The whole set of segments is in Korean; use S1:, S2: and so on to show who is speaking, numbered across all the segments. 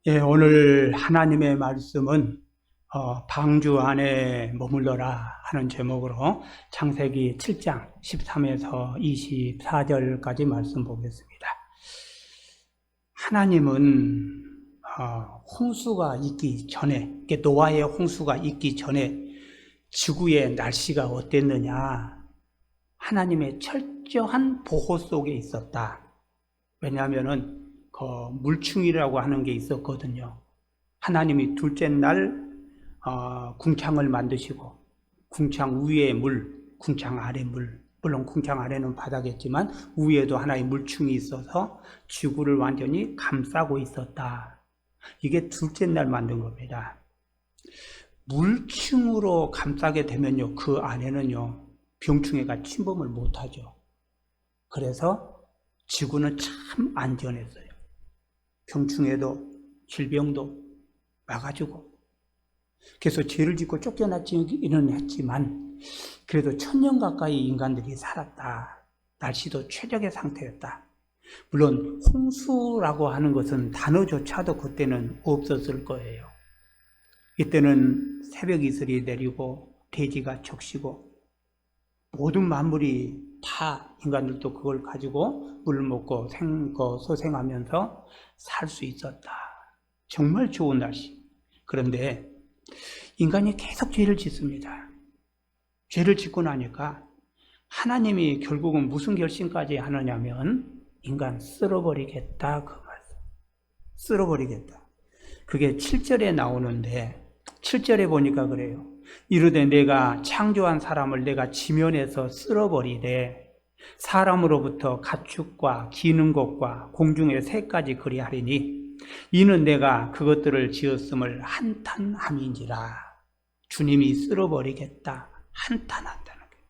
S1: 예, 오늘 하나님의 말씀은 방주 안에 머물러라 하는 제목으로 창세기 7장 13에서 24절까지 말씀 보겠습니다. 하나님은 홍수가 있기 전에, 노아의 홍수가 있기 전에 지구의 날씨가 어땠느냐? 하나님의 철저한 보호 속에 있었다. 왜냐하면은 그 물충이라고 하는 게 있었거든요. 하나님이 둘째 날 궁창을 만드시고 궁창 위에 물, 궁창 아래 물, 물론 궁창 아래는 바다겠지만 위에도 하나의 물충이 있어서 지구를 완전히 감싸고 있었다. 이게 둘째 날 만든 겁니다. 물충으로 감싸게 되면요, 그 안에는요 병충해가 침범을 못하죠. 그래서 지구는 참 안전했어요. 병충해도 질병도 막아주고, 그래서 죄를 짓고 쫓겨났지는 했지만 그래도 1000년 가까이 인간들이 살았다. 날씨도 최적의 상태였다. 물론 홍수라고 하는 것은 단어조차도 그때는 없었을 거예요. 이때는 새벽 이슬이 내리고 대지가 적시고 모든 만물이 다 인간들도 그걸 가지고 물을 먹고 소생하면서 살 수 있었다. 정말 좋은 날씨. 그런데 인간이 계속 죄를 짓습니다. 죄를 짓고 나니까 하나님이 결국은 무슨 결심까지 하느냐면 인간 쓸어버리겠다, 그 말씀. 쓸어버리겠다. 그게 7절에 나오는데 7절에 보니까 그래요. 이르되 내가 창조한 사람을 내가 지면에서 쓸어버리되 사람으로부터 가축과 기는 것과 공중의 새까지 그리하리니 이는 내가 그것들을 지었음을 한탄함인지라. 주님이 쓸어버리겠다, 한탄한다는 거예요.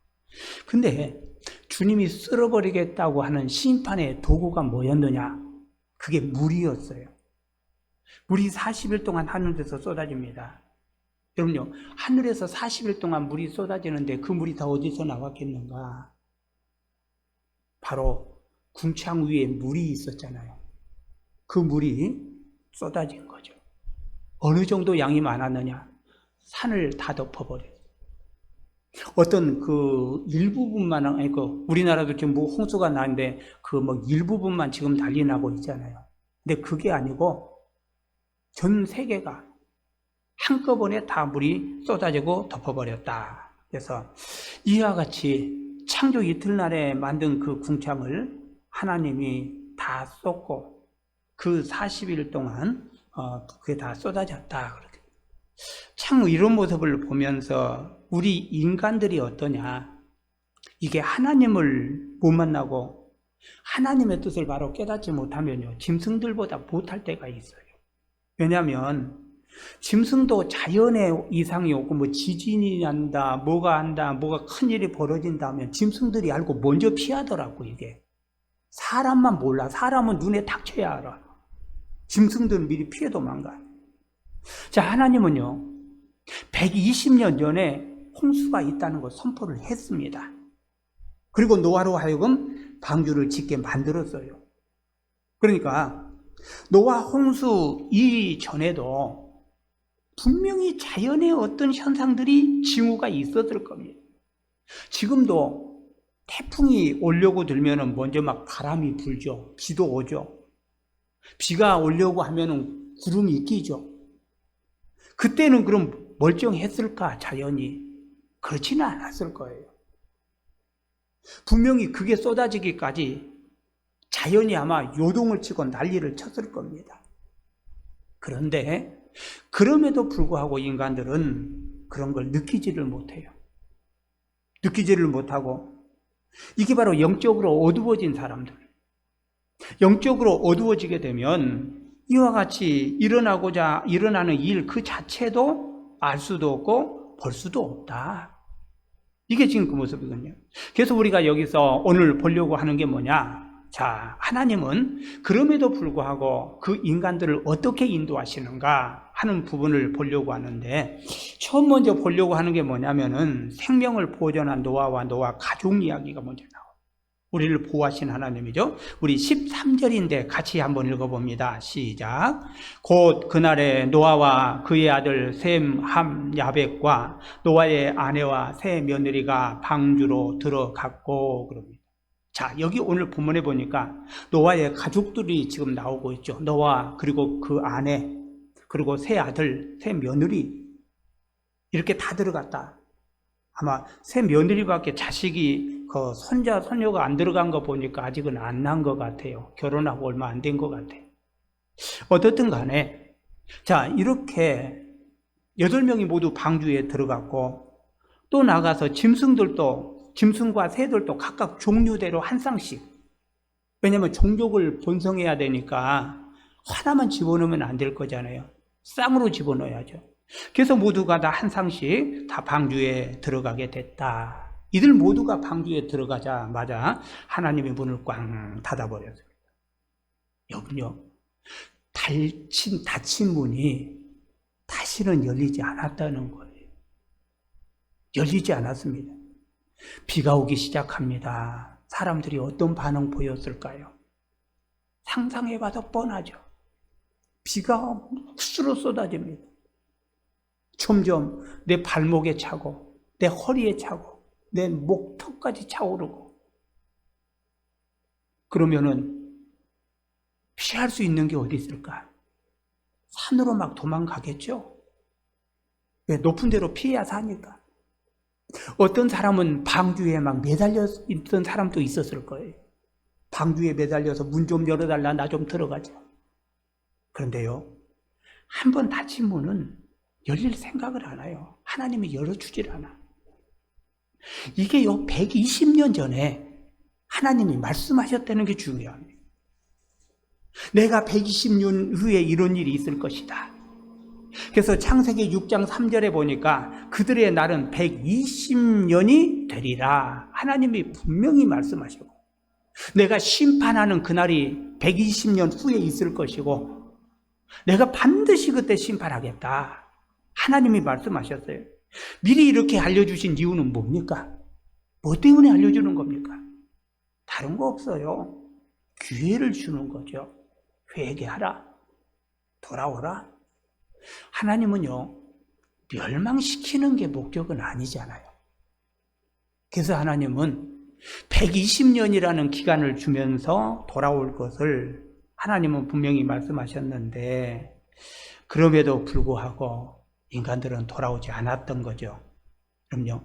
S1: 근데 주님이 쓸어버리겠다고 하는 심판의 도구가 뭐였느냐? 그게 물이었어요. 물이 40일 동안 하늘에서 쏟아집니다. 여러분요, 하늘에서 40일 동안 물이 쏟아지는데 그 물이 다 어디서 나왔겠는가? 바로 궁창 위에 물이 있었잖아요. 그 물이 쏟아진 거죠. 어느 정도 양이 많았느냐? 산을 다 덮어버렸어요. 어떤 그 일부분만, 우리나라도 지금 뭐 홍수가 나는데 그 뭐 일부분만 지금 난리 나고 있잖아요. 근데 그게 아니고 전 세계가 한꺼번에 다 물이 쏟아지고 덮어버렸다. 그래서 이와 같이 창조 이틀날에 만든 그 궁창을 하나님이 다 쏟고 그 40일 동안 그게 다 쏟아졌다. 그렇게. 참 이런 모습을 보면서 우리 인간들이 어떠냐? 이게 하나님을 못 만나고 하나님의 뜻을 바로 깨닫지 못하면요, 짐승들보다 못할 때가 있어요. 왜냐하면 짐승도 자연의 이상이 오고 뭐 지진이 난다, 뭐가 한다, 뭐가 큰일이 벌어진다면 짐승들이 알고 먼저 피하더라고. 이게 사람만 몰라. 사람은 눈에 닥쳐야 알아. 짐승들은 미리 피해 도망가. 자, 하나님은요 120년 전에 홍수가 있다는 걸 선포를 했습니다. 그리고 노아로 하여금 방주를 짓게 만들었어요. 그러니까 노아 홍수 이전에도 분명히 자연의 어떤 현상들이 징후가 있었을 겁니다. 지금도 태풍이 오려고 들면은 먼저 막 바람이 불죠. 비도 오죠. 비가 오려고 하면은 구름이 끼죠. 그때는 그럼 멀쩡했을까, 자연이? 그렇지는 않았을 거예요. 분명히 그게 쏟아지기까지 자연이 아마 요동을 치고 난리를 쳤을 겁니다. 그런데 그럼에도 불구하고 인간들은 그런 걸 느끼지를 못해요. 느끼지를 못하고, 이게 바로 영적으로 어두워진 사람들. 영적으로 어두워지게 되면 이와 같이 일어나는 일 그 자체도 알 수도 없고 볼 수도 없다. 이게 지금 그 모습이거든요. 그래서 우리가 여기서 오늘 보려고 하는 게 뭐냐? 자, 하나님은 그럼에도 불구하고 그 인간들을 어떻게 인도하시는가 하는 부분을 보려고 하는데, 처음 먼저 보려고 하는 게 뭐냐면은 생명을 보존한 노아와 노아 가족 이야기가 먼저 나와요. 우리를 보호하신 하나님이죠. 우리 13절인데 같이 한번 읽어봅니다. 시작. 곧 그날에 노아와 그의 아들 셈, 함, 야벳과 노아의 아내와 세 며느리가 방주로 들어갔고 그럽니다. 자, 여기 오늘 본문에 보니까 노아의 가족들이 지금 나오고 있죠. 노아 그리고 그 아내 그리고 세 아들, 세 며느리 이렇게 다 들어갔다. 아마 세 며느리밖에 자식이 그 손자, 손녀가 안 들어간 거 보니까 아직은 안 난 것 같아요. 결혼하고 얼마 안 된 것 같아요. 어떻든 간에 자, 이렇게 8명이 모두 방주에 들어갔고 또 나가서 짐승과 새들도 각각 종류대로 한 쌍씩, 왜냐하면 종족을 번성해야 되니까 하나만 집어넣으면 안 될 거잖아요. 쌍으로 집어넣어야죠. 그래서 모두가 다 한 쌍씩 다 방주에 들어가게 됐다. 이들 모두가 방주에 들어가자마자 하나님의 문을 꽝 닫아버렸습니다. 여러분요, 닫힌 문이 다시는 열리지 않았다는 거예요. 열리지 않았습니다. 비가 오기 시작합니다. 사람들이 어떤 반응 보였을까요? 상상해봐도 뻔하죠. 비가 훅수로 쏟아집니다. 점점 내 발목에 차고 내 허리에 차고 내 목턱까지 차오르고, 그러면은 피할 수 있는 게 어디 있을까? 산으로 막 도망가겠죠? 왜? 높은 데로 피해야 사니까. 어떤 사람은 방주에 막 매달려 있던 사람도 있었을 거예요. 방주에 매달려서 문 좀 열어달라, 나 좀 들어가자. 그런데요, 한번 닫힌 문은 열릴 생각을 안 해요. 하나님이 열어주질 않아. 이게 120년 전에 하나님이 말씀하셨다는 게 중요합니다. 내가 120년 후에 이런 일이 있을 것이다. 그래서 창세기 6장 3절에 보니까 그들의 날은 120년이 되리라. 하나님이 분명히 말씀하시고, 내가 심판하는 그날이 120년 후에 있을 것이고 내가 반드시 그때 심판하겠다. 하나님이 말씀하셨어요. 미리 이렇게 알려주신 이유는 뭡니까? 뭐 때문에 알려주는 겁니까? 다른 거 없어요. 기회를 주는 거죠. 회개하라. 돌아오라. 하나님은요, 멸망시키는 게 목적은 아니잖아요. 그래서 하나님은 120년이라는 기간을 주면서 돌아올 것을 하나님은 분명히 말씀하셨는데, 그럼에도 불구하고 인간들은 돌아오지 않았던 거죠. 그럼요,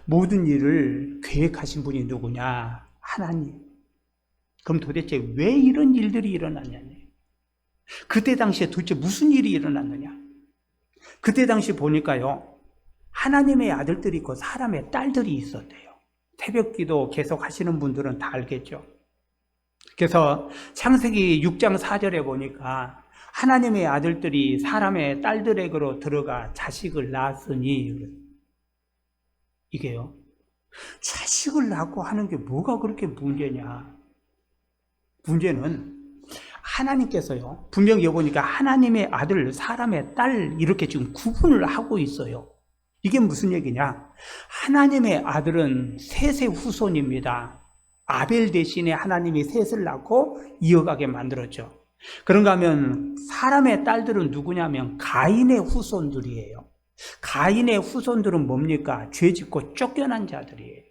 S1: 모든 일을 계획하신 분이 누구냐? 하나님. 그럼 도대체 왜 이런 일들이 일어났냐? 그때 당시에 도대체 무슨 일이 일어났느냐? 그때 당시 보니까요, 하나님의 아들들이 있고 사람의 딸들이 있었대요. 새벽기도 계속 하시는 분들은 다 알겠죠. 그래서 창세기 6장 4절에 보니까 하나님의 아들들이 사람의 딸들에게로 들어가 자식을 낳았으니, 이게요, 자식을 낳고 하는 게 뭐가 그렇게 문제냐? 문제는 하나님께서요, 분명히 보니까 하나님의 아들, 사람의 딸 이렇게 지금 구분을 하고 있어요. 이게 무슨 얘기냐? 하나님의 아들은 셋의 후손입니다. 아벨 대신에 하나님이 셋을 낳고 이어가게 만들었죠. 그런가 하면 사람의 딸들은 누구냐면 가인의 후손들이에요. 가인의 후손들은 뭡니까? 죄짓고 쫓겨난 자들이에요.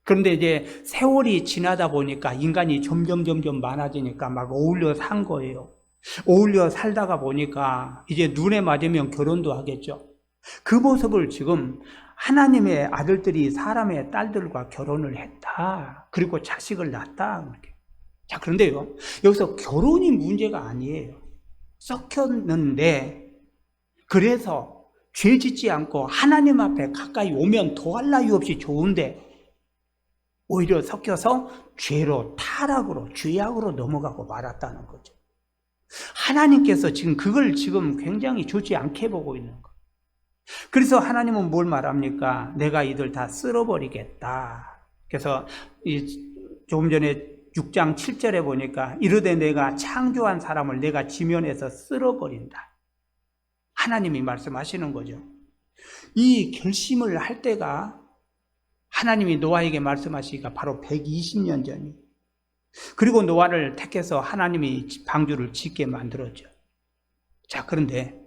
S1: 그런데 이제 세월이 지나다 보니까 인간이 점점 많아지니까 막 어울려 산 거예요. 어울려 살다가 보니까 이제 눈에 맞으면 결혼도 하겠죠. 그 모습을 지금 하나님의 아들들이 사람의 딸들과 결혼을 했다. 그리고 자식을 낳았다. 자, 그런데요, 여기서 결혼이 문제가 아니에요. 썩혔는데, 그래서 죄 짓지 않고 하나님 앞에 가까이 오면 더할 나위 없이 좋은데 오히려 섞여서 죄로, 타락으로, 죄악으로 넘어가고 말았다는 거죠. 하나님께서 지금 그걸 지금 굉장히 좋지 않게 보고 있는 거예요. 그래서 하나님은 뭘 말합니까? 내가 이들 다 쓸어버리겠다. 그래서 조금 전에 6장 7절에 보니까 이르되 내가 창조한 사람을 내가 지면에서 쓸어버린다. 하나님이 말씀하시는 거죠. 이 결심을 할 때가 하나님이 노아에게 말씀하시기가 바로 120년 전이. 그리고 노아를 택해서 하나님이 방주를 짓게 만들었죠. 자, 그런데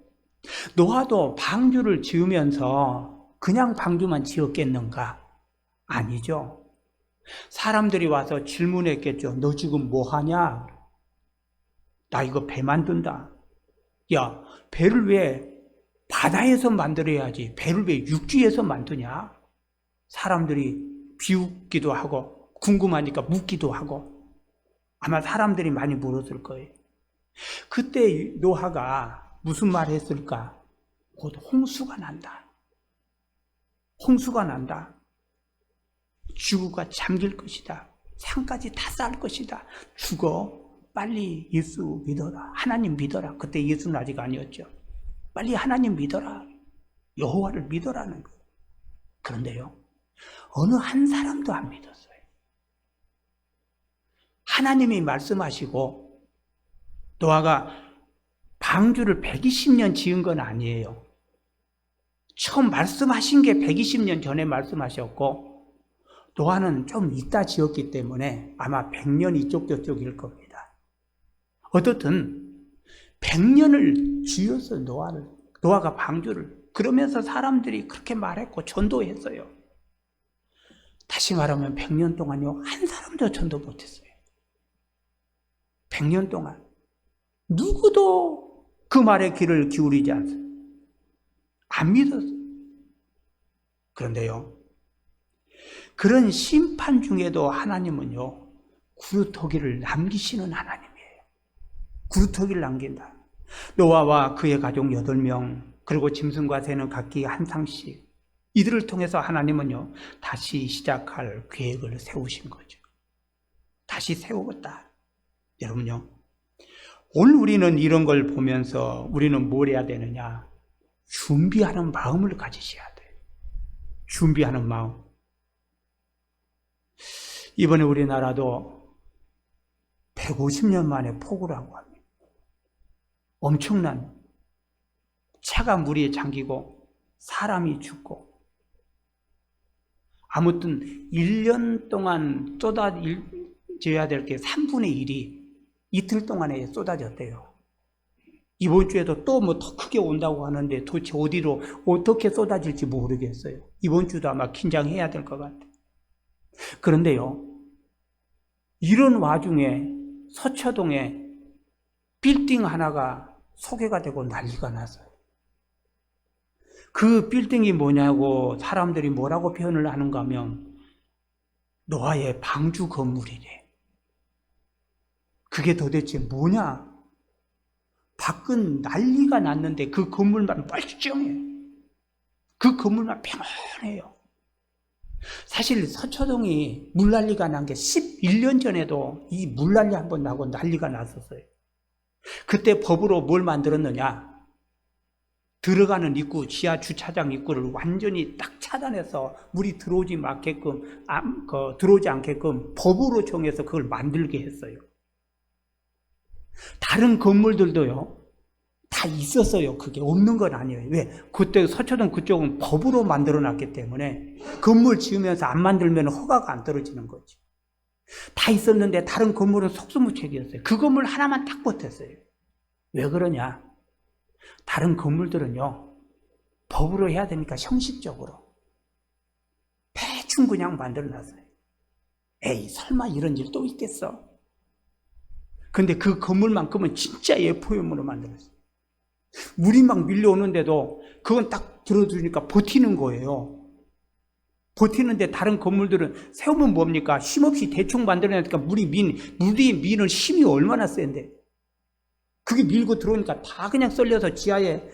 S1: 노아도 방주를 지으면서 그냥 방주만 지었겠는가? 아니죠. 사람들이 와서 질문했겠죠. 너 지금 뭐 하냐? 나 이거 배 만든다. 야, 배를 왜 바다에서 만들어야지 배를 왜 육지에서 만드냐? 사람들이 비웃기도 하고 궁금하니까 묻기도 하고 아마 사람들이 많이 물었을 거예요. 그때 노아가 무슨 말 했을까? 곧 홍수가 난다. 홍수가 난다. 지구가 잠길 것이다. 산까지 다 쌀 것이다. 죽어. 빨리 예수 믿어라. 하나님 믿어라. 그때 예수는 아직 아니었죠. 빨리 하나님 믿어라. 여호와를 믿어라는 거예요. 그런데요, 어느 한 사람도 안 믿었어요. 하나님이 말씀하시고 노아가 방주를 120년 지은 건 아니에요. 처음 말씀하신 게 120년 전에 말씀하셨고 노아는 좀 이따 지었기 때문에 아마 100년 이쪽 저쪽일 겁니다. 어떻든 100년을 지어서 노아가 방주를, 그러면서 사람들이 그렇게 말했고 전도했어요. 다시 말하면 100년 동안요, 한 사람도 전도 못했어요. 100년 동안 누구도 그 말에 귀를 기울이지 않았어요. 안 믿었어요. 그런데요, 그런 심판 중에도 하나님은요, 구루터기를 남기시는 하나님이에요. 구루터기를 남긴다. 노아와 그의 가족 8명, 그리고 짐승과 새는 각기 한 쌍씩, 이들을 통해서 하나님은요, 다시 시작할 계획을 세우신 거죠. 다시 세우겠다. 여러분요, 오늘 우리는 이런 걸 보면서 우리는 뭘 해야 되느냐? 준비하는 마음을 가지셔야 돼요. 준비하는 마음. 이번에 우리나라도 150년 만에 폭우를 한 겁니다. 엄청난 차가 물에 잠기고 사람이 죽고, 아무튼 1년 동안 쏟아져야 될 게 3분의 1이 이틀 동안에 쏟아졌대요. 이번 주에도 또 뭐 더 크게 온다고 하는데 도대체 어디로 어떻게 쏟아질지 모르겠어요. 이번 주도 아마 긴장해야 될 것 같아요. 그런데요, 이런 와중에 서초동에 빌딩 하나가 소개가 되고 난리가 났어요. 그 빌딩이 뭐냐고 사람들이 뭐라고 표현을 하는가 하면 노아의 방주 건물이래. 그게 도대체 뭐냐? 밖은 난리가 났는데 그 건물만 멀쩡해. 그 건물만 평안해요. 사실 서초동이 물난리가 난 게 11년 전에도 이 물난리 한번 나고 난리가 났었어요. 그때 법으로 뭘 만들었느냐? 들어가는 입구, 지하 주차장 입구를 완전히 딱 차단해서 물이 들어오지 않게끔 법으로 정해서 그걸 만들게 했어요. 다른 건물들도요, 다 있었어요. 그게 없는 건 아니에요. 왜? 그때 서초동 그쪽은 법으로 만들어 놨기 때문에 건물 지으면서 안 만들면 허가가 안 떨어지는 거지. 다 있었는데 다른 건물은 속수무책이었어요. 그 건물 하나만 딱 못했어요. 왜 그러냐? 다른 건물들은요, 법으로 해야 되니까 형식적으로 대충 그냥 만들어 놨어요. 에이, 설마 이런 일 또 있겠어? 근데 그 건물만큼은 진짜 예포용으로 만들었어요. 물이 막 밀려오는데도 그건 딱 들어주니까 버티는 거예요. 버티는데 다른 건물들은 세우면 뭡니까? 힘없이 대충 만들어내니까 물이 미는 힘이 얼마나 센데. 그게 밀고 들어오니까 다 그냥 썰려서 지하에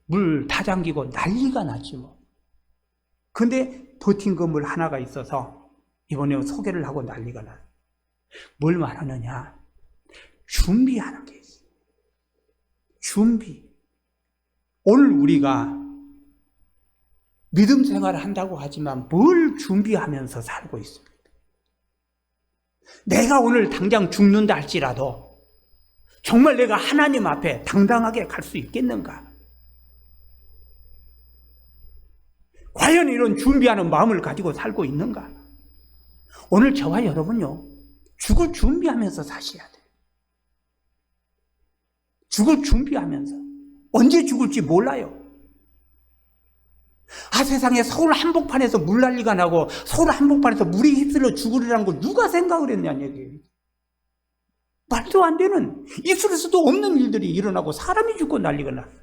S1: 물 다 잠기고 난리가 나지 뭐. 근데 버틴 건물 하나가 있어서 이번에 소개를 하고 난리가 나요. 뭘 말하느냐? 준비하는 게 있어요. 준비. 오늘 우리가 믿음 생활을 한다고 하지만 뭘 준비하면서 살고 있습니까? 내가 오늘 당장 죽는다 할지라도 정말 내가 하나님 앞에 당당하게 갈 수 있겠는가? 과연 이런 준비하는 마음을 가지고 살고 있는가? 오늘 저와 여러분요, 죽을 준비하면서 사셔야 돼요. 죽을 준비하면서. 언제 죽을지 몰라요. 세상에 서울 한복판에서 물난리가 나고 서울 한복판에서 물이 휩쓸려 죽으리라는 걸 누가 생각을 했냐는 얘기예요. 말도 안 되는, 있을 수도 없는 일들이 일어나고 사람이 죽고 난리가 났어요.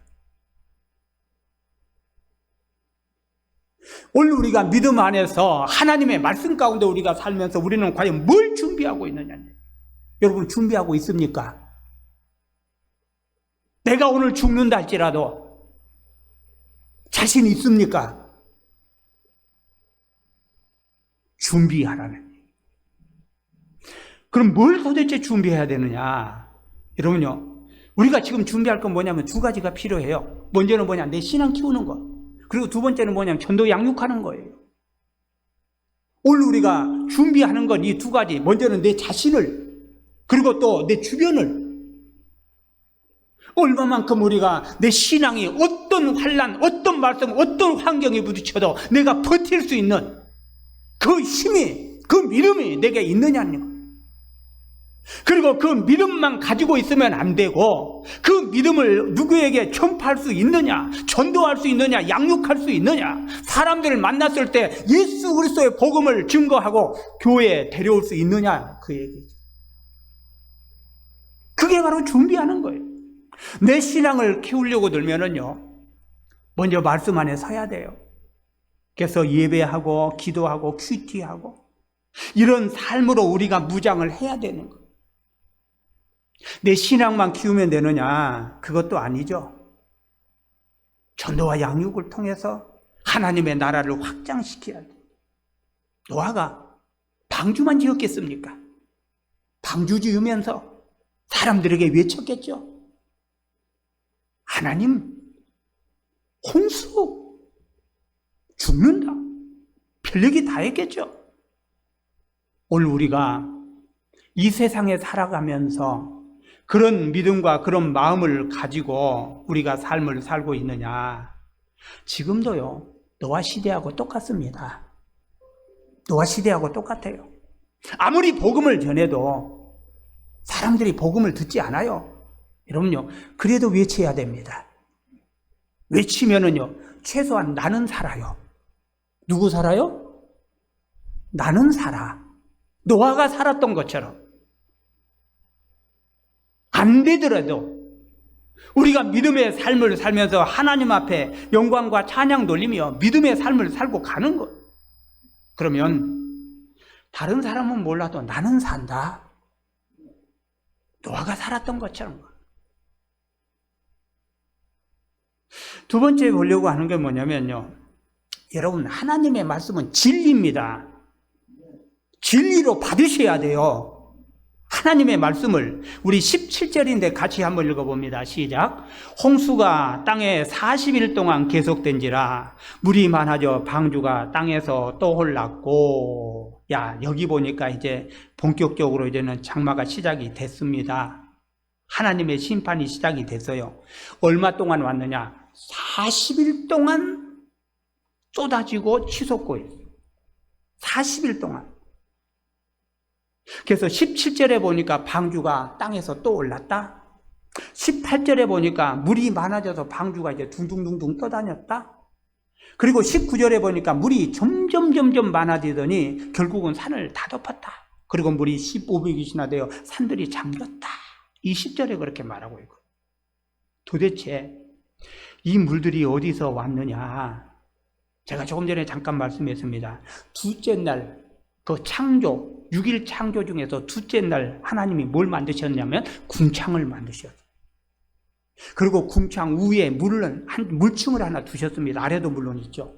S1: 오늘 우리가 믿음 안에서 하나님의 말씀 가운데 우리가 살면서 우리는 과연 뭘 준비하고 있느냐. 여러분 준비하고 있습니까? 내가 오늘 죽는다 할지라도 자신 있습니까? 준비하라는. 그럼 뭘 도대체 준비해야 되느냐? 여러분요, 우리가 지금 준비할 건 뭐냐면 두 가지가 필요해요. 먼저는 뭐냐? 내 신앙 키우는 것. 그리고 두 번째는 뭐냐면 전도 양육하는 거예요. 오늘 우리가 준비하는 건 이 두 가지. 먼저는 내 자신을, 그리고 또 내 주변을. 얼마만큼 우리가 내 신앙이 어떤 환난, 어떤 말씀, 어떤 환경에 부딪혀도 내가 버틸 수 있는 그 힘이, 그 믿음이 내게 있느냐는 거. 그리고 그 믿음만 가지고 있으면 안 되고 그 믿음을 누구에게 전파할 수 있느냐, 전도할 수 있느냐, 양육할 수 있느냐, 사람들을 만났을 때 예수 그리스도의 복음을 증거하고 교회에 데려올 수 있느냐, 그 얘기죠. 그게 바로 준비하는 거예요. 내 신앙을 키우려고 들면은요, 먼저 말씀 안에 서야 돼요. 그래서 예배하고 기도하고 큐티하고 이런 삶으로 우리가 무장을 해야 되는 거예요. 내 신앙만 키우면 되느냐? 그것도 아니죠. 전도와 양육을 통해서 하나님의 나라를 확장시켜야 돼요. 노아가 방주만 지었겠습니까? 방주 지으면서 사람들에게 외쳤겠죠. 하나님, 홍수 죽는다. 별얘기 다 했겠죠. 오늘 우리가 이 세상에 살아가면서 그런 믿음과 그런 마음을 가지고 우리가 삶을 살고 있느냐? 지금도요, 노아 시대하고 똑같습니다. 노아 시대하고 똑같아요. 아무리 복음을 전해도 사람들이 복음을 듣지 않아요. 여러분요, 그래도 외쳐야 됩니다. 외치면은요, 최소한 나는 살아요. 누구 살아요? 나는 살아. 노아가 살았던 것처럼. 안 되더라도 우리가 믿음의 삶을 살면서 하나님 앞에 영광과 찬양 돌리며 믿음의 삶을 살고 가는 것. 그러면 다른 사람은 몰라도 나는 산다. 노아가 살았던 것처럼. 두 번째 보려고 하는 게 뭐냐면요, 여러분, 하나님의 말씀은 진리입니다. 진리로 받으셔야 돼요. 하나님의 말씀을 우리 17절인데 같이 한번 읽어봅니다. 시작. 홍수가 땅에 40일 동안 계속된지라 물이 많아져 방주가 땅에서 떠올랐고. 야, 여기 보니까 이제 본격적으로 이제는 장마가 시작이 됐습니다. 하나님의 심판이 시작이 됐어요. 얼마 동안 왔느냐? 40일 동안 쏟아지고 치솟고 있어요. 40일 동안. 그래서 17절에 보니까 방주가 땅에서 또 올랐다. 18절에 보니까 물이 많아져서 방주가 이제 둥둥둥둥 떠다녔다. 그리고 19절에 보니까 물이 점점 많아지더니 결국은 산을 다 덮었다. 그리고 물이 1500이나 되어 산들이 잠겼다. 20절에 그렇게 말하고 있고. 도대체 이 물들이 어디서 왔느냐? 제가 조금 전에 잠깐 말씀했습니다. 둘째 날 그 창조, 6일 창조 중에서 둘째 날 하나님이 뭘 만드셨냐면 궁창을 만드셨어요. 그리고 궁창 위에 물층을 하나 두셨습니다. 아래도 물론 있죠.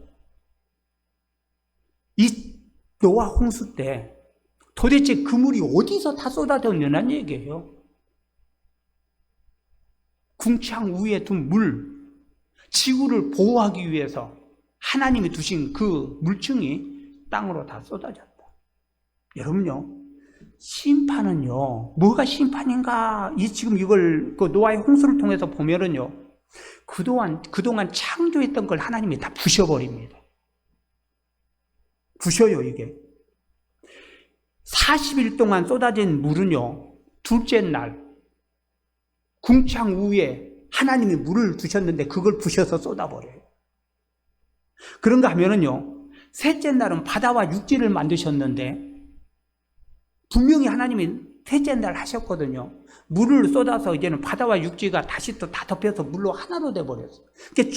S1: 이 노아 홍수 때 도대체 그 물이 어디서 다 쏟아졌느냐는 얘기예요. 궁창 위에 둔 물, 지구를 보호하기 위해서 하나님이 두신 그 물층이 땅으로 다 쏟아졌다. 여러분요, 심판은요, 뭐가 심판인가? 지금 이걸 그 노아의 홍수를 통해서 보면은요, 그동안 창조했던 걸 하나님이 다 부셔버립니다. 부셔요, 이게. 40일 동안 쏟아진 물은요, 둘째 날, 궁창 위에 하나님이 물을 두셨는데 그걸 부셔서 쏟아버려요. 그런가 하면은요, 셋째 날은 바다와 육지를 만드셨는데, 분명히 하나님이 셋째 날 하셨거든요. 물을 쏟아서 이제는 바다와 육지가 다시 또 다 덮여서 물로 하나로 돼버렸어요. 그게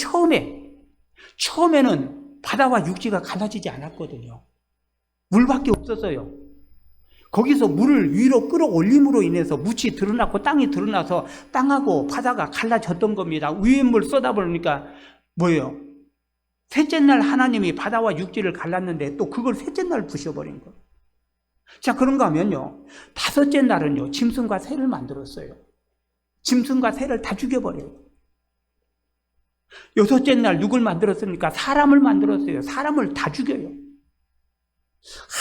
S1: 처음에는 바다와 육지가 갈라지지 않았거든요. 물밖에 없었어요. 거기서 물을 위로 끌어올림으로 인해서 묻이 드러났고 땅이 드러나서 땅하고 바다가 갈라졌던 겁니다. 위에 물 쏟아버리니까 뭐예요? 셋째 날 하나님이 바다와 육지를 갈랐는데 또 그걸 셋째 날 부셔버린 거예요. 자, 그런가 하면요, 다섯째 날은요, 짐승과 새를 만들었어요. 짐승과 새를 다 죽여버려요. 여섯째 날 누굴 만들었습니까? 사람을 만들었어요. 사람을 다 죽여요.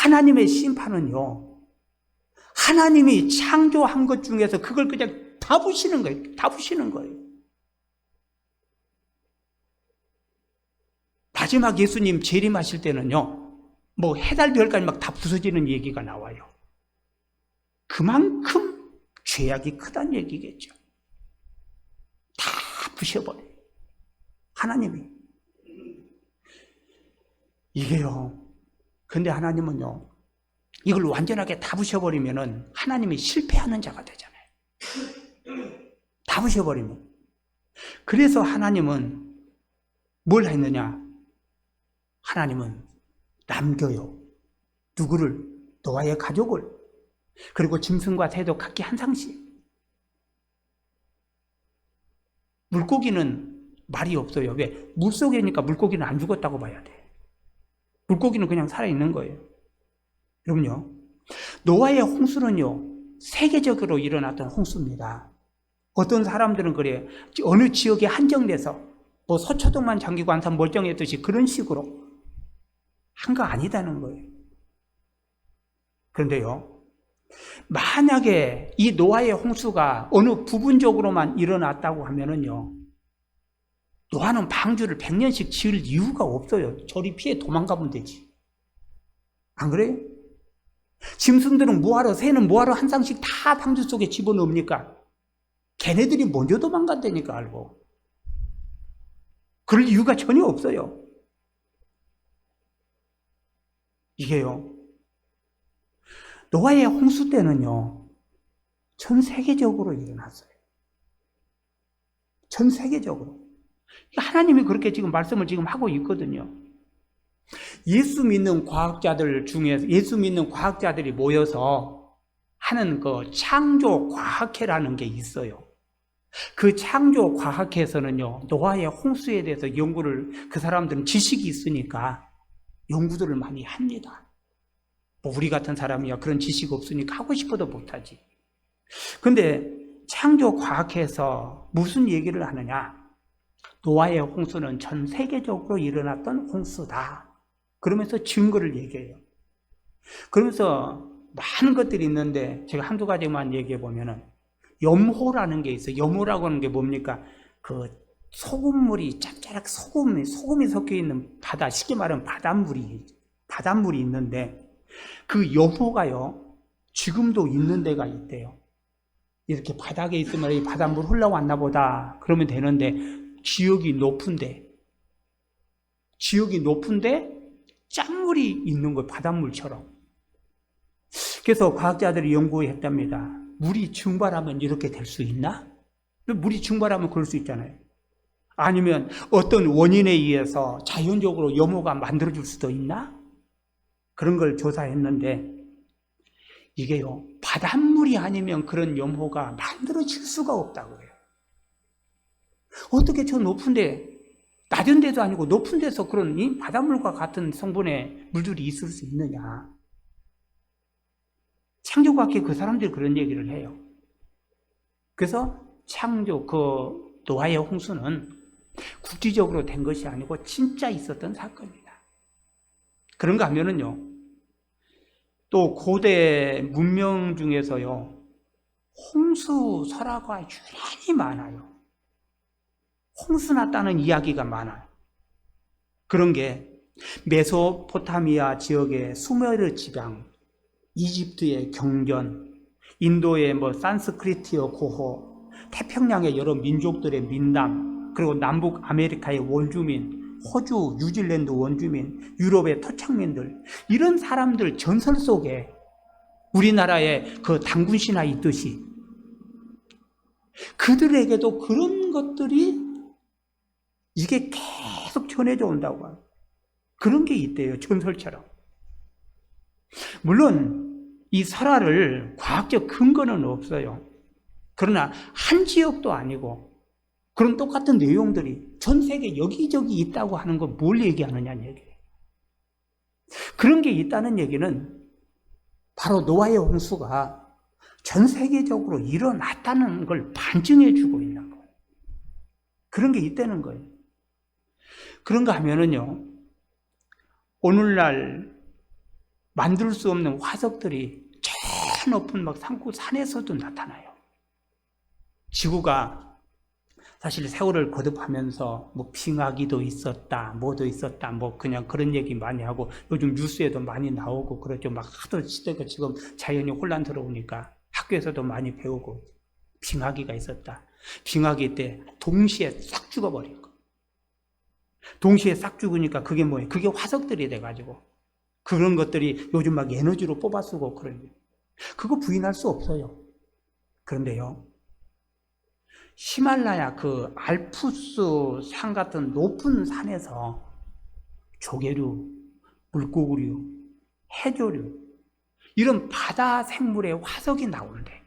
S1: 하나님의 심판은요, 하나님이 창조한 것 중에서 그걸 그냥 다 부시는 거예요. 다 부시는 거예요. 마지막 예수님 재림하실 때는요, 뭐 해달 별까지 막 다 부서지는 얘기가 나와요. 그만큼 죄악이 크다는 얘기겠죠. 다 부셔버려요. 하나님이. 이게요. 근데 하나님은요, 이걸 완전하게 다 부셔버리면은 하나님이 실패하는 자가 되잖아요. 다 부셔버리면. 그래서 하나님은 뭘 했느냐? 하나님은 남겨요. 누구를? 노아의 가족을. 그리고 짐승과 새도 각기 한 상씩. 물고기는 말이 없어요. 왜? 물속이니까 물고기는 안 죽었다고 봐야 돼. 물고기는 그냥 살아있는 거예요. 여러분요, 노아의 홍수는요, 세계적으로 일어났던 홍수입니다. 어떤 사람들은 그래요. 어느 지역에 한정돼서 뭐 서초동만 잠기고 한참 멀쩡했듯이 그런 식으로 한 거 아니다는 거예요. 그런데요, 만약에 이 노아의 홍수가 어느 부분적으로만 일어났다고 하면은요, 노아는 방주를 100년씩 지을 이유가 없어요. 저리 피해 도망가면 되지. 안 그래요? 짐승들은 뭐하러, 새는 뭐하러 한 쌍씩 다 방주 속에 집어넣습니까? 걔네들이 먼저 도망간다니까, 알고. 그럴 이유가 전혀 없어요. 이게요, 노아의 홍수 때는요, 전 세계적으로 일어났어요. 전 세계적으로. 하나님이 그렇게 지금 말씀을 지금 하고 있거든요. 예수 믿는 과학자들 중에서, 예수 믿는 과학자들이 모여서 하는 그 창조 과학회라는 게 있어요. 그 창조 과학회에서는요, 노아의 홍수에 대해서 연구를, 그 사람들은 지식이 있으니까 연구들을 많이 합니다. 뭐 우리 같은 사람이야 그런 지식 없으니까 하고 싶어도 못하지. 근데 창조 과학회에서 무슨 얘기를 하느냐? 노아의 홍수는 전 세계적으로 일어났던 홍수다. 그러면서 증거를 얘기해요. 그러면서 많은 것들이 있는데 제가 한두 가지만 얘기해 보면은, 염호라는 게 있어요. 염호라고 하는 게 뭡니까? 그 소금물이 짭짤하게 소금이 섞여 있는 바다, 쉽게 말하면 바닷물이 있는데, 그 염호가요, 지금도 있는 데가 있대요. 이렇게 바닥에 있으면 이 바닷물 흘러왔나 보다 그러면 되는데, 지역이 높은데 짠물이 있는 거예요. 바닷물처럼. 그래서 과학자들이 연구했답니다. 물이 증발하면 이렇게 될 수 있나? 물이 증발하면 그럴 수 있잖아요. 아니면 어떤 원인에 의해서 자연적으로 염호가 만들어질 수도 있나? 그런 걸 조사했는데, 이게요, 바닷물이 아니면 그런 염호가 만들어질 수가 없다고 해요. 어떻게 저 높은데, 낮은 데도 아니고 높은 데서 그런 이 바닷물과 같은 성분의 물들이 있을 수 있느냐? 창조과학계 그 사람들이 그런 얘기를 해요. 그래서 노아의 홍수는 국지적으로 된 것이 아니고 진짜 있었던 사건입니다. 그런가 하면은요, 또 고대 문명 중에서요, 홍수 설화가 유난히 많아요. 홍수 났다는 이야기가 많아요. 그런 게 메소포타미아 지역의 수메르 지방, 이집트의 경전, 인도의 산스크리트어 고호, 태평양의 여러 민족들의 민담, 그리고 남북 아메리카의 원주민, 호주, 뉴질랜드 원주민, 유럽의 토착민들, 이런 사람들 전설 속에 우리나라의 그 단군신화 있듯이 그들에게도 그런 것들이 이게 계속 전해져 온다고 합니다. 그런 게 있대요, 전설처럼. 물론 이 설화를 과학적 근거는 없어요. 그러나 한 지역도 아니고 그런 똑같은 내용들이 전 세계 여기저기 있다고 하는 건 뭘 얘기하느냐는 얘기예요. 그런 게 있다는 얘기는 바로 노아의 홍수가 전 세계적으로 일어났다는 걸 반증해 주고 있는 거예요. 그런 게 있다는 거예요. 그런가 하면은요, 오늘날 만들 수 없는 화석들이 저 높은 산에서도 나타나요. 지구가 사실 세월을 거듭하면서 빙하기도 있었다, 뭐도 있었다, 그냥 그런 얘기 많이 하고 요즘 뉴스에도 많이 나오고 그러죠. 하도 시대가 지금 자연이 혼란스러우니까 학교에서도 많이 배우고 빙하기가 있었다. 빙하기 때 동시에 싹 죽어버린 거. 동시에 싹 죽으니까 그게 뭐예요? 그게 화석들이 돼가지고 그런 것들이 요즘 에너지로 뽑아 쓰고 그런 거예요. 그거 부인할 수 없어요. 그런데요, 히말라야 그 알프스 산 같은 높은 산에서 조개류, 물고기류, 해조류 이런 바다 생물의 화석이 나온대.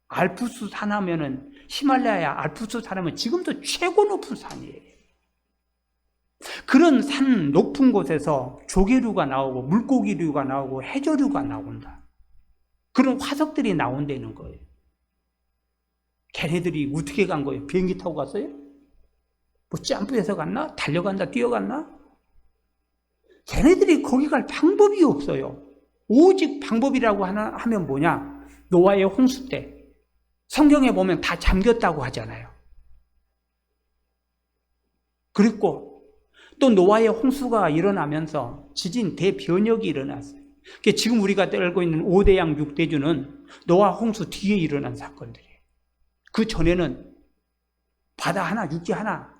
S1: 알프스 산 하면은 히말라야 알프스 산 하면 지금도 최고 높은 산이에요. 그런 산 높은 곳에서 조개류가 나오고 물고기류가 나오고 해조류가 나온다. 그런 화석들이 나온다는 거예요. 걔네들이 어떻게 간 거예요? 비행기 타고 갔어요? 점프해서 갔나? 달려간다? 뛰어갔나? 걔네들이 거기 갈 방법이 없어요. 오직 방법이라고 하면 뭐냐? 노아의 홍수 때 성경에 보면 다 잠겼다고 하잖아요. 그리고 또 노아의 홍수가 일어나면서 지진 대변역이 일어났어요. 지금 우리가 알고 있는 5대양 6대주는 노아 홍수 뒤에 일어난 사건들이에요. 그 전에는 바다 하나, 육지 하나.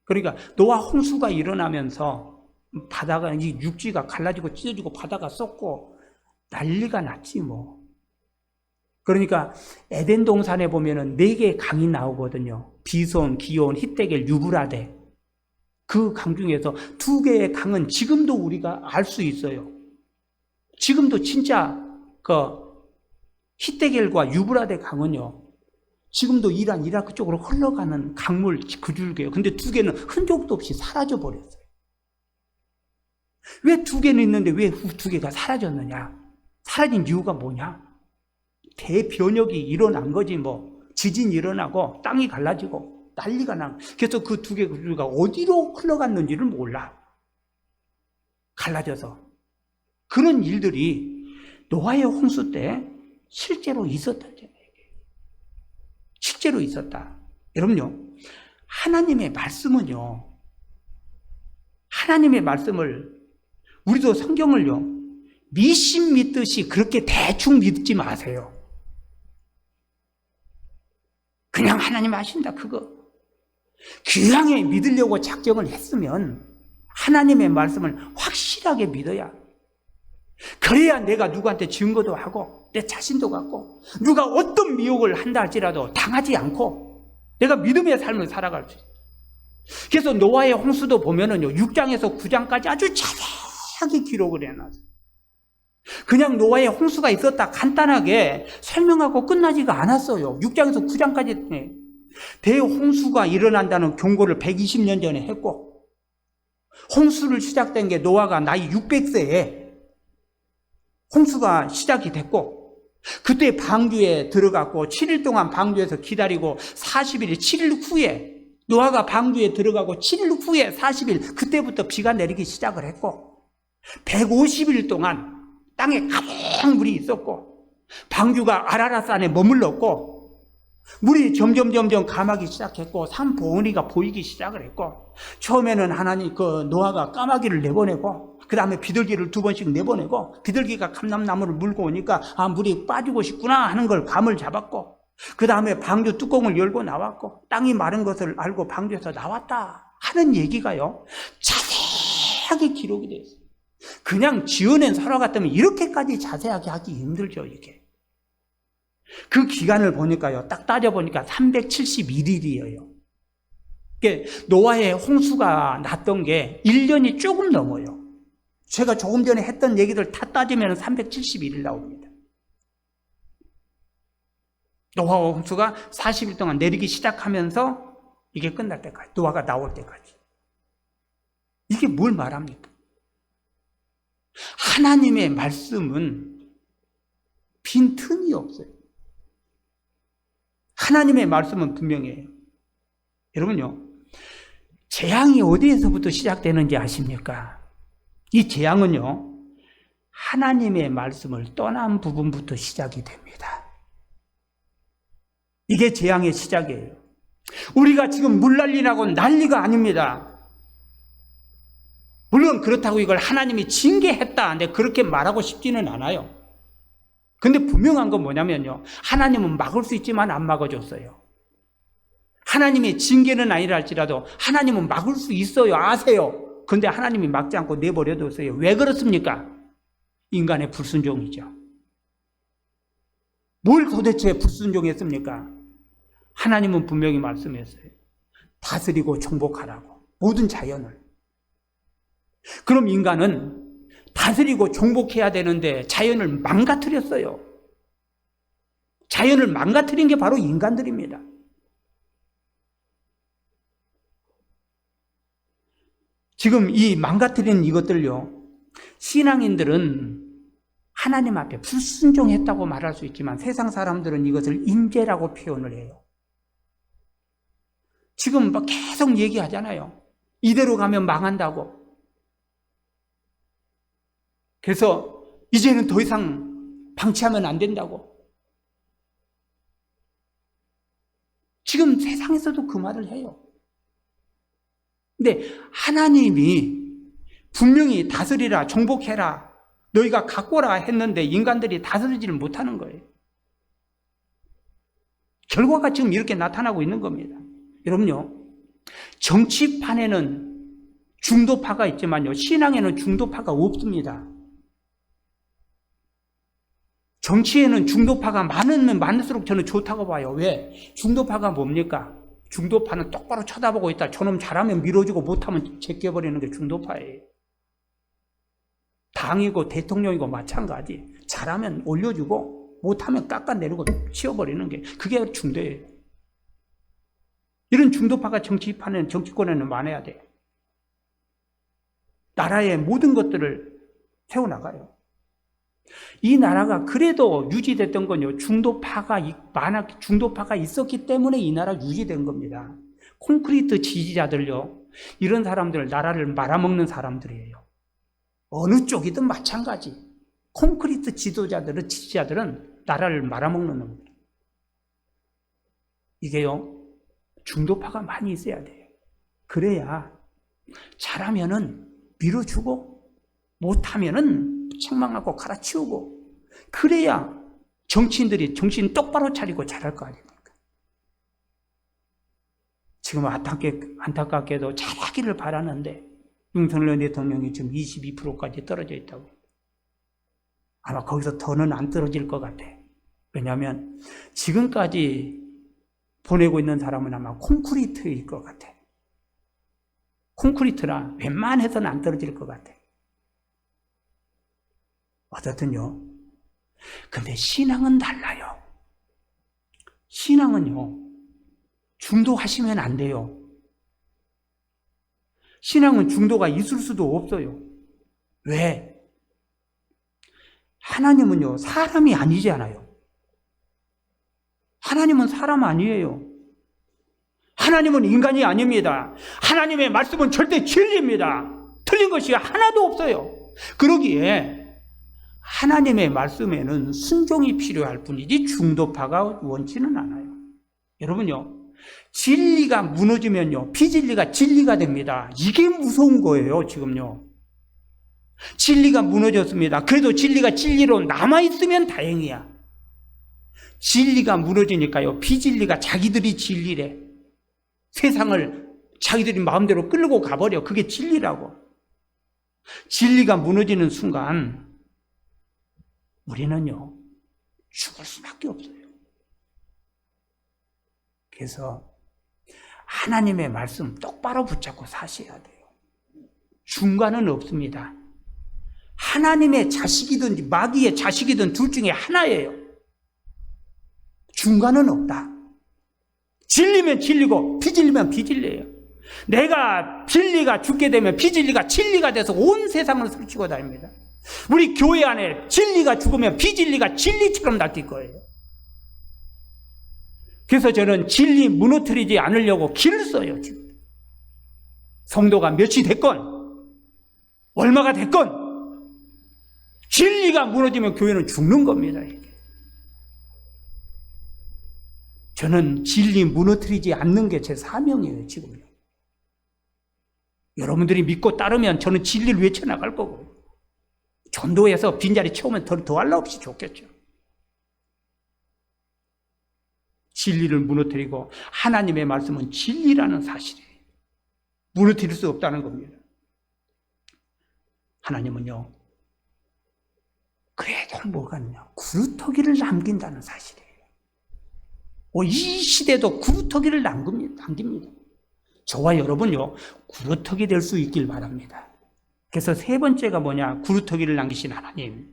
S1: 그러니까 노아 홍수가 일어나면서 바다가, 이 육지가 갈라지고 찢어지고 바다가 쏟고 난리가 났지 뭐. 그러니까 에덴 동산에 보면은 4개의 강이 나오거든요. 비손, 기온, 히데겔, 유브라데. 그 강 중에서 2개의 강은 지금도 우리가 알 수 있어요. 지금도 진짜 히데겔과 유브라데 강은요, 지금도 이란, 이라크 쪽으로 흘러가는 강물 그 줄기예요. 근데 2개는 흔적도 없이 사라져 버렸어요. 왜 2개는 있는데 왜 2개가 사라졌느냐? 사라진 이유가 뭐냐? 대변역이 일어난 거지 뭐. 지진이 일어나고 땅이 갈라지고 난리가 나. 그래서 그 2개 줄기가 어디로 흘러갔는지를 몰라. 갈라져서. 그런 일들이 노아의 홍수 때 실제로 있었다. 실제로 있었다. 여러분요, 하나님의 말씀은요, 하나님의 말씀을, 우리도 성경을요, 미신 믿듯이 그렇게 대충 믿지 마세요. 그냥 하나님 하신다, 그거. 귀하게 믿으려고 작정을 했으면 하나님의 말씀을 확실하게 믿어야, 그래야 내가 누구한테 증거도 하고 내 자신도 갖고 누가 어떤 미혹을 한다 할지라도 당하지 않고 내가 믿음의 삶을 살아갈 수 있어요. 그래서 노아의 홍수도 보면은요, 6장에서 9장까지 아주 자세하게 기록을 해놨어요. 그냥 노아의 홍수가 있었다 간단하게 설명하고 끝나지가 않았어요. 6장에서 9장까지 대홍수가 일어난다는 경고를 120년 전에 했고, 홍수를 시작된 게 노아가 나이 600세에 홍수가 시작이 됐고, 그때 방주에 들어갔고 7일 동안 방주에서 기다리고 40일, 7일 후에 노아가 방주에 들어가고 7일 후에 40일, 그때부터 비가 내리기 시작을 했고 150일 동안 땅에 가득 물이 있었고 방주가 아라랏산에 머물렀고 물이 점점 감하기 시작했고 산봉우리가 보이기 시작을 했고, 처음에는 하나님 노아가 까마귀를 내보내고, 그 다음에 비둘기를 2번씩 내보내고, 비둘기가 감람나무를 물고 오니까 물이 빠지고 싶구나 하는 걸 감을 잡았고, 그 다음에 방주 뚜껑을 열고 나왔고, 땅이 마른 것을 알고 방주에서 나왔다 하는 얘기가요, 자세하게 기록이 되어 있어요. 그냥 지어낸 설화 같으면 이렇게까지 자세하게 하기 힘들죠, 이게. 그 기간을 보니까요, 딱 따져보니까 371일이에요. 노아의 홍수가 났던 게 1년이 조금 넘어요. 제가 조금 전에 했던 얘기들 다 따지면 371일 나옵니다. 노아 홍수가 40일 동안 내리기 시작하면서 이게 끝날 때까지, 노아가 나올 때까지. 이게 뭘 말합니까? 하나님의 말씀은 빈틈이 없어요. 하나님의 말씀은 분명해요. 여러분요, 재앙이 어디에서부터 시작되는지 아십니까? 이 재앙은요, 하나님의 말씀을 떠난 부분부터 시작이 됩니다. 이게 재앙의 시작이에요. 우리가 지금 물난리 나고 난리가 아닙니다. 물론 그렇다고 이걸 하나님이 징계했다, 근데 그렇게 말하고 싶지는 않아요. 근데 분명한 건 뭐냐면요, 하나님은 막을 수 있지만 안 막아줬어요. 하나님의 징계는 아니라 할지라도 하나님은 막을 수 있어요. 아세요. 근데 하나님이 막지 않고 내버려뒀어요. 왜 그렇습니까? 인간의 불순종이죠. 뭘 도대체 불순종했습니까? 하나님은 분명히 말씀했어요. 다스리고 정복하라고, 모든 자연을. 그럼 인간은 다스리고 정복해야 되는데 자연을 망가뜨렸어요. 자연을 망가뜨린 게 바로 인간들입니다. 지금 이 망가뜨린 이것들요, 신앙인들은 하나님 앞에 불순종했다고 말할 수 있지만 세상 사람들은 이것을 임재라고 표현을 해요. 지금 막 계속 얘기하잖아요. 이대로 가면 망한다고. 그래서 이제는 더 이상 방치하면 안 된다고. 지금 세상에서도 그 말을 해요. 근데 하나님이 분명히 다스리라, 정복해라, 너희가 가꿔라 했는데 인간들이 다스리지를 못하는 거예요. 결과가 지금 이렇게 나타나고 있는 겁니다. 여러분요, 정치판에는 중도파가 있지만요, 신앙에는 중도파가 없습니다. 정치에는 중도파가 많으면 많을수록 저는 좋다고 봐요. 왜? 중도파가 뭡니까? 중도파는 똑바로 쳐다보고 있다. 저놈 잘하면 밀어주고 못하면 제껴버리는 게 중도파예요. 당이고 대통령이고 마찬가지. 잘하면 올려주고 못하면 깎아내리고 치워버리는 게, 그게 중도예요. 이런 중도파가 정치권에는 많아야 돼요. 나라의 모든 것들을 세워나가요. 이 나라가 그래도 유지됐던 건요, 중도파가 있었기 때문에 이 나라 유지된 겁니다. 콘크리트 지지자들요, 이런 사람들 나라를 말아먹는 사람들이에요. 어느 쪽이든 마찬가지. 콘크리트 지지자들은 나라를 말아먹는 놈들. 이게요, 중도파가 많이 있어야 돼요. 그래야 잘하면은 밀어주고 못하면은 책망하고 갈아치우고, 그래야 정치인들이 정신 똑바로 차리고 잘할 거 아닙니까? 지금 안타깝게도 잘하기를 바라는데 윤석열 대통령이 지금 22%까지 떨어져 있다고. 아마 거기서 더는 안 떨어질 것 같아. 왜냐하면 지금까지 보내고 있는 사람은 아마 콘크리트일 것 같아. 콘크리트라 웬만해서는 안 떨어질 것 같아. 어쨌든요. 근데 신앙은 달라요. 신앙은요, 중도하시면 안 돼요. 신앙은 중도가 있을 수도 없어요. 왜? 하나님은요, 사람이 아니잖아요. 하나님은 사람 아니에요. 하나님은 인간이 아닙니다. 하나님의 말씀은 절대 진리입니다. 틀린 것이 하나도 없어요. 그러기에 하나님의 말씀에는 순종이 필요할 뿐이지 중도파가 원치는 않아요. 여러분요, 진리가 무너지면요, 비진리가 진리가 됩니다. 이게 무서운 거예요, 지금요. 진리가 무너졌습니다. 그래도 진리가 진리로 남아있으면 다행이야. 진리가 무너지니까요, 비진리가 자기들이 진리래. 세상을 자기들이 마음대로 끌고 가버려. 그게 진리라고. 진리가 무너지는 순간 우리는요, 죽을 수밖에 없어요. 그래서 하나님의 말씀 똑바로 붙잡고 사셔야 돼요. 중간은 없습니다. 하나님의 자식이든 마귀의 자식이든 둘 중에 하나예요. 중간은 없다. 진리면 진리고 비진리면 비진리예요. 내가 진리가 죽게 되면 비진리가 진리가 돼서 온 세상을 스치고 다닙니다. 우리 교회 안에 진리가 죽으면 비진리가 진리처럼 낚일 거예요. 그래서 저는 진리 무너뜨리지 않으려고 길을 써요, 지금. 성도가 몇이 됐건 얼마가 됐건 진리가 무너지면 교회는 죽는 겁니다. 이게. 저는 진리 무너뜨리지 않는 게 제 사명이에요, 지금요. 여러분들이 믿고 따르면 저는 진리를 외쳐나갈 거고, 전도해서 빈자리 채우면 더 할 나 없이 좋겠죠. 진리를 무너뜨리고 하나님의 말씀은 진리라는 사실이에요. 무너뜨릴 수 없다는 겁니다. 하나님은요, 그래도 뭐가 있냐, 구루터기를 남긴다는 사실이에요. 이 시대도 구루터기를 남깁니다. 저와 여러분요, 구루터기 될 수 있길 바랍니다. 그래서 세 번째가 뭐냐, 구루터기를 남기신 하나님.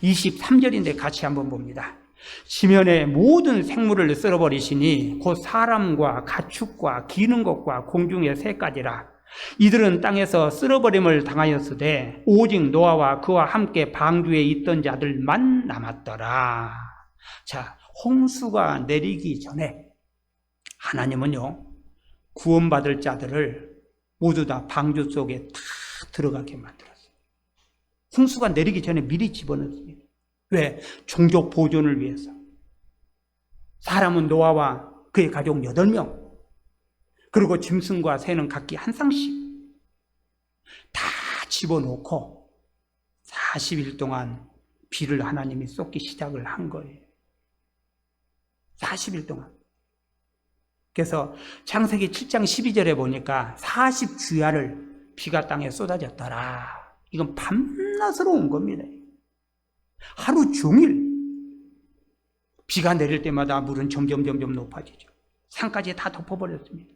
S1: 23절인데 같이 한번 봅니다. 지면의 모든 생물을 쓸어버리시니 곧 사람과 가축과 기는 것과 공중의 새까지라. 이들은 땅에서 쓸어버림을 당하였으되 오직 노아와 그와 함께 방주에 있던 자들만 남았더라. 자, 홍수가 내리기 전에 하나님은요, 구원받을 자들을 모두 다 방주 속에 다 들어가게 만들었어요. 홍수가 내리기 전에 미리 집어넣습니다. 왜? 종족 보존을 위해서. 사람은 노아와 그의 가족 8명, 그리고 짐승과 새는 각기 한 쌍씩 다 집어넣고 40일 동안 비를 하나님이 쏟기 시작을 한 거예요. 40일 동안. 그래서 창세기 7장 12절에 보니까 40주야를 비가 땅에 쏟아졌더라. 이건 밤낮으로 온 겁니다. 하루 종일 비가 내릴 때마다 물은 점점 높아지죠. 산까지 다 덮어버렸습니다.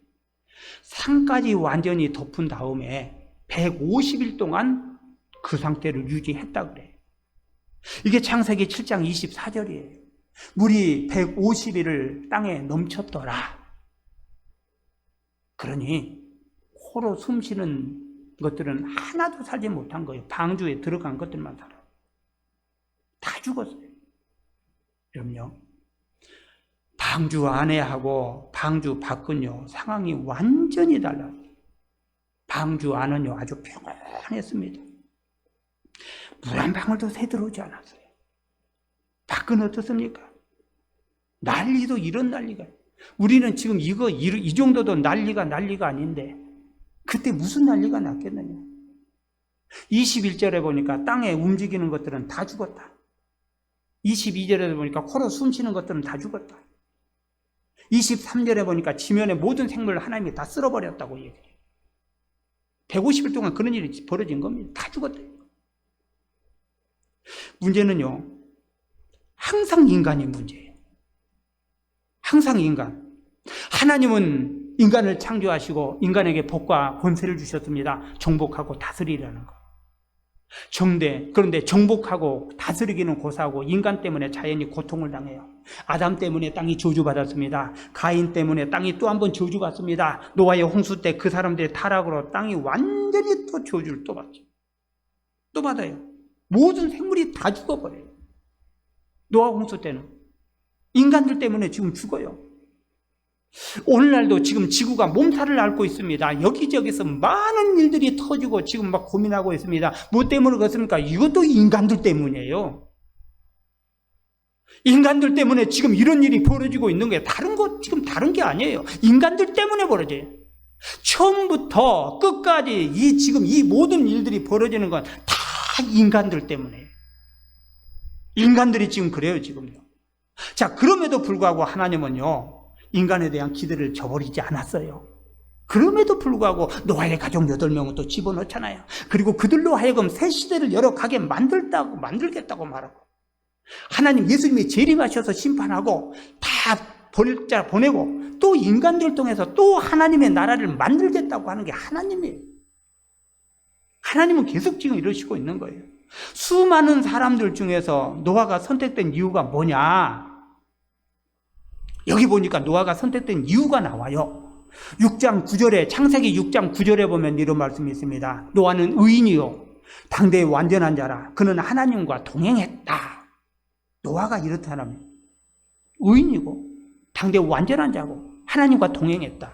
S1: 산까지 완전히 덮은 다음에 150일 동안 그 상태를 유지했다 그래요. 이게 창세기 7장 24절이에요. 물이 150일을 땅에 넘쳤더라. 그러니 코로 숨쉬는 것들은 하나도 살지 못한 거예요. 방주에 들어간 것들만 살아요. 다 죽었어요. 그럼요, 방주 안에하고 방주 밖은요, 상황이 완전히 달라요. 방주 안은요, 아주 평안했습니다. 물 한 방울도 새들어오지 않았어요. 밖은 어떻습니까? 난리도 이런 난리가. 우리는 지금 이 정도도 난리가 아닌데 그때 무슨 난리가 났겠느냐. 21절에 보니까 땅에 움직이는 것들은 다 죽었다. 22절에 보니까 코로 숨쉬는 것들은 다 죽었다. 23절에 보니까 지면의 모든 생물을 하나님이 다 쓸어버렸다고 얘기해요. 150일 동안 그런 일이 벌어진 겁니다. 다 죽었대요. 문제는요, 항상 인간이 문제예요. 항상 인간. 하나님은 인간을 창조하시고 인간에게 복과 권세를 주셨습니다. 정복하고 다스리라는 거. 그런데 정복하고 다스리기는 고사하고 인간 때문에 자연이 고통을 당해요. 아담 때문에 땅이 저주받았습니다. 가인 때문에 땅이 또 한 번 저주받습니다. 노아의 홍수 때 그 사람들의 타락으로 땅이 완전히 또 저주를 또 받죠. 또 받아요. 모든 생물이 다 죽어버려요. 노아 홍수 때는 인간들 때문에 지금 죽어요. 오늘날도 지금 지구가 몸살을 앓고 있습니다. 여기저기서 많은 일들이 터지고 지금 막 고민하고 있습니다. 뭐 때문에 그렇습니까? 이것도 인간들 때문이에요. 인간들 때문에 지금 이런 일이 벌어지고 있는 거예요. 지금 다른 게 아니에요. 인간들 때문에 벌어져요. 처음부터 끝까지 지금 이 모든 일들이 벌어지는 건 다 인간들 때문에. 인간들이 지금 그래요, 지금요. 자, 그럼에도 불구하고 하나님은요, 인간에 대한 기대를 저버리지 않았어요. 그럼에도 불구하고 노아의 가족 8명은 또 집어넣잖아요. 그리고 그들로 하여금 새 시대를 열어가게 만들겠다고 말하고, 하나님 예수님이 재림하셔서 심판하고 다 벌자 보내고 또 인간들 통해서 또 하나님의 나라를 만들겠다고 하는 게 하나님이에요. 하나님은 계속 지금 이러시고 있는 거예요. 수많은 사람들 중에서 노아가 선택된 이유가 뭐냐? 여기 보니까 노아가 선택된 이유가 나와요. 6장 9절에, 창세기 6장 9절에 보면 이런 말씀이 있습니다. 노아는 의인이요 당대의 완전한 자라. 그는 하나님과 동행했다. 노아가 이렇다면 의인이고 당대의 완전한 자고 하나님과 동행했다.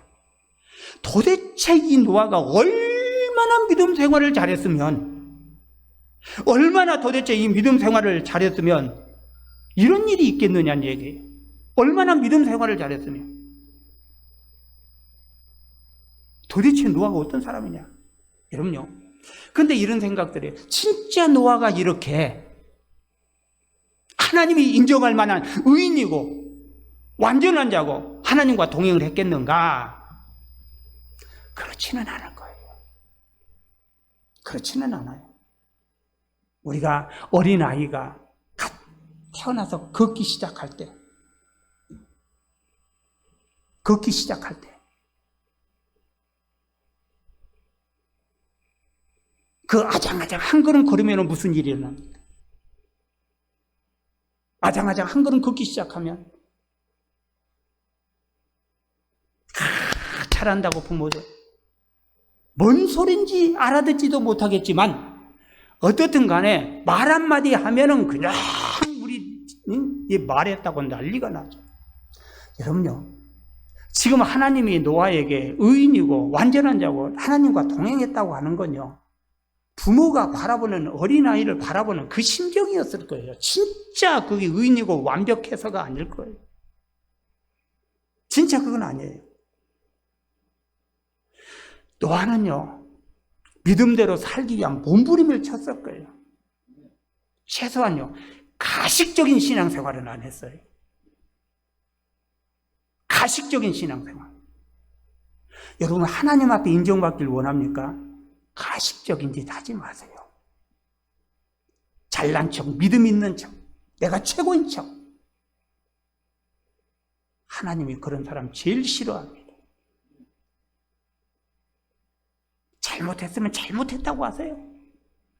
S1: 도대체 이 노아가 얼마나 믿음 생활을 잘했으면, 얼마나 도대체 이 믿음 생활을 잘했으면 이런 일이 있겠느냐는 얘기예요. 얼마나 믿음 생활을 잘했으면. 도대체 노아가 어떤 사람이냐? 여러분요. 근데 이런 생각들이, 진짜 노아가 이렇게 하나님이 인정할 만한 의인이고 완전한 자고 하나님과 동행을 했겠는가? 그렇지는 않을 거예요. 그렇지는 않아요. 우리가 어린아이가 갓 태어나서 걷기 시작할 때, 그 아장아장 한 걸음 걸으면 무슨 일이 일어납니까? 아장아장 한 걸음 걷기 시작하면 잘한다고 부모들 뭔 소린지 알아듣지도 못하겠지만 어떻든 간에 말 한마디 하면은 그냥 우리 말했다고 난리가 나죠. 여러분요, 지금 하나님이 노아에게 의인이고 완전한 자고 하나님과 동행했다고 하는 건요, 부모가 바라보는 어린아이를 바라보는 그 심정이었을 거예요. 진짜 그게 의인이고 완벽해서가 아닐 거예요. 진짜 그건 아니에요. 노아는요, 믿음대로 살기 위한 몸부림을 쳤을 거예요. 최소한요, 가식적인 신앙생활은 안 했어요. 가식적인 신앙생활. 여러분, 하나님 앞에 인정받길 원합니까? 가식적인 짓 하지 마세요. 잘난 척, 믿음 있는 척, 내가 최고인 척. 하나님이 그런 사람 제일 싫어합니다. 잘못했으면 잘못했다고 하세요.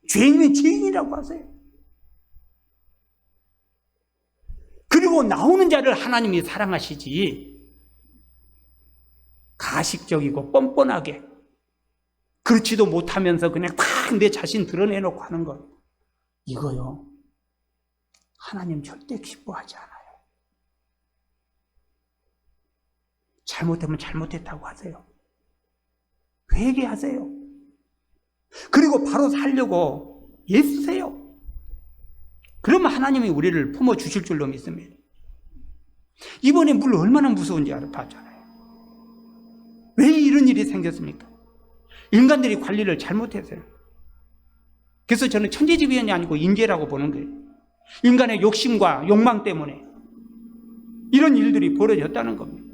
S1: 죄인이면 죄인이라고 하세요. 그리고 나오는 자를 하나님이 사랑하시지, 가식적이고 뻔뻔하게 그렇지도 못하면서 그냥 딱 내 자신 드러내놓고 하는 것, 이거요, 하나님 절대 기뻐하지 않아요. 잘못하면 잘못했다고 하세요. 회개하세요. 그리고 바로 살려고 애쓰세요. 그러면 하나님이 우리를 품어주실 줄로 믿습니다. 이번에 물 얼마나 무서운지 봤잖아요. 왜 이런 일이 생겼습니까? 인간들이 관리를 잘못했어요. 그래서 저는 천재지변이 아니고 인재라고 보는 거예요. 인간의 욕심과 욕망 때문에 이런 일들이 벌어졌다는 겁니다.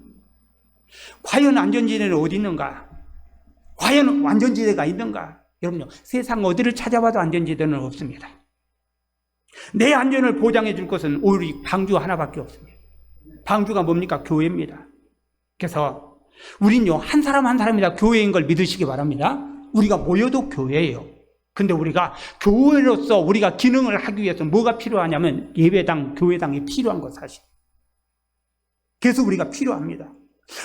S1: 과연 안전지대는 어디 있는가? 과연 안전지대가 있는가? 여러분요, 세상 어디를 찾아봐도 안전지대는 없습니다. 내 안전을 보장해 줄 것은 오직 방주 하나밖에 없습니다. 방주가 뭡니까? 교회입니다. 그래서 우린요, 한 사람 한 사람이 다 교회인 걸 믿으시기 바랍니다. 우리가 모여도 교회예요. 근데 우리가 교회로서 우리가 기능을 하기 위해서 뭐가 필요하냐면 예배당, 교회당이 필요한 거 사실. 그래서 우리가 필요합니다.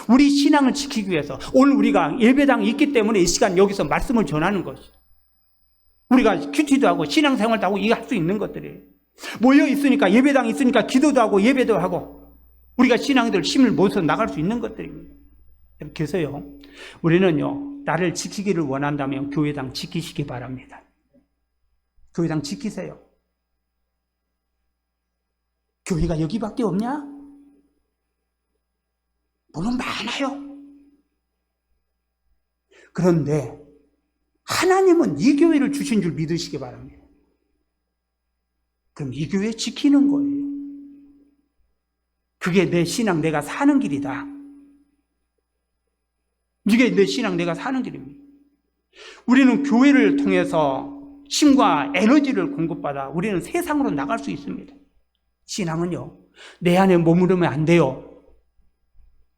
S1: 우리 신앙을 지키기 위해서 오늘 우리가 예배당이 있기 때문에 이 시간 여기서 말씀을 전하는 것이, 우리가 큐티도 하고 신앙생활도 하고 이거 할 수 있는 것들이에요. 모여 있으니까, 예배당이 있으니까 기도도 하고 예배도 하고 우리가 신앙들 힘을 모아서 나갈 수 있는 것들입니다. 그래서요, 우리는요, 나를 지키기를 원한다면 교회당 지키시기 바랍니다. 교회당 지키세요. 교회가 여기밖에 없냐? 물론 많아요. 그런데 하나님은 이 교회를 주신 줄 믿으시기 바랍니다. 그럼 이 교회 지키는 거예요. 그게 내 신앙, 내가 사는 길이다. 이게 내 신앙, 내가 사는 길입니다. 우리는 교회를 통해서 힘과 에너지를 공급받아 우리는 세상으로 나갈 수 있습니다. 신앙은요, 내 안에 머무르면 안 돼요.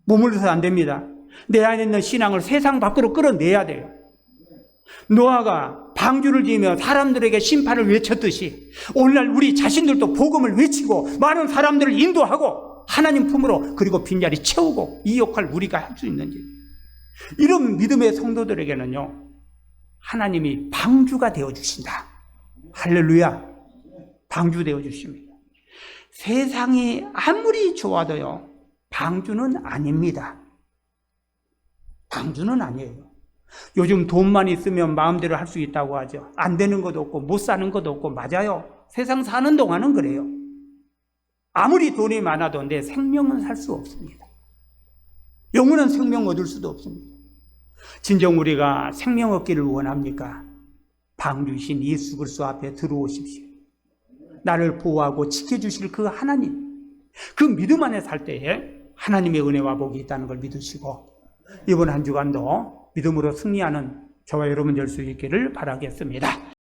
S1: 머물러서 안 됩니다. 내 안에 있는 신앙을 세상 밖으로 끌어내야 돼요. 노아가 방주를 지으며 사람들에게 심판을 외쳤듯이 오늘날 우리 자신들도 복음을 외치고 많은 사람들을 인도하고 하나님 품으로, 그리고 빈자리 채우고, 이 역할을 우리가 할 수 있는지, 이런 믿음의 성도들에게는요, 하나님이 방주가 되어주신다. 할렐루야. 방주 되어주십니다. 세상이 아무리 좋아도요, 방주는 아닙니다. 방주는 아니에요. 요즘 돈만 있으면 마음대로 할 수 있다고 하죠. 안 되는 것도 없고 못 사는 것도 없고, 맞아요. 세상 사는 동안은 그래요. 아무리 돈이 많아도 내 생명은 살 수 없습니다. 영원한 생명 얻을 수도 없습니다. 진정 우리가 생명 얻기를 원합니까? 방주신 예수 그리스도 앞에 들어오십시오. 나를 보호하고 지켜주실 그 하나님, 그 믿음 안에 살 때에 하나님의 은혜와 복이 있다는 걸 믿으시고, 이번 한 주간도 믿음으로 승리하는 저와 여러분 될 수 있기를 바라겠습니다.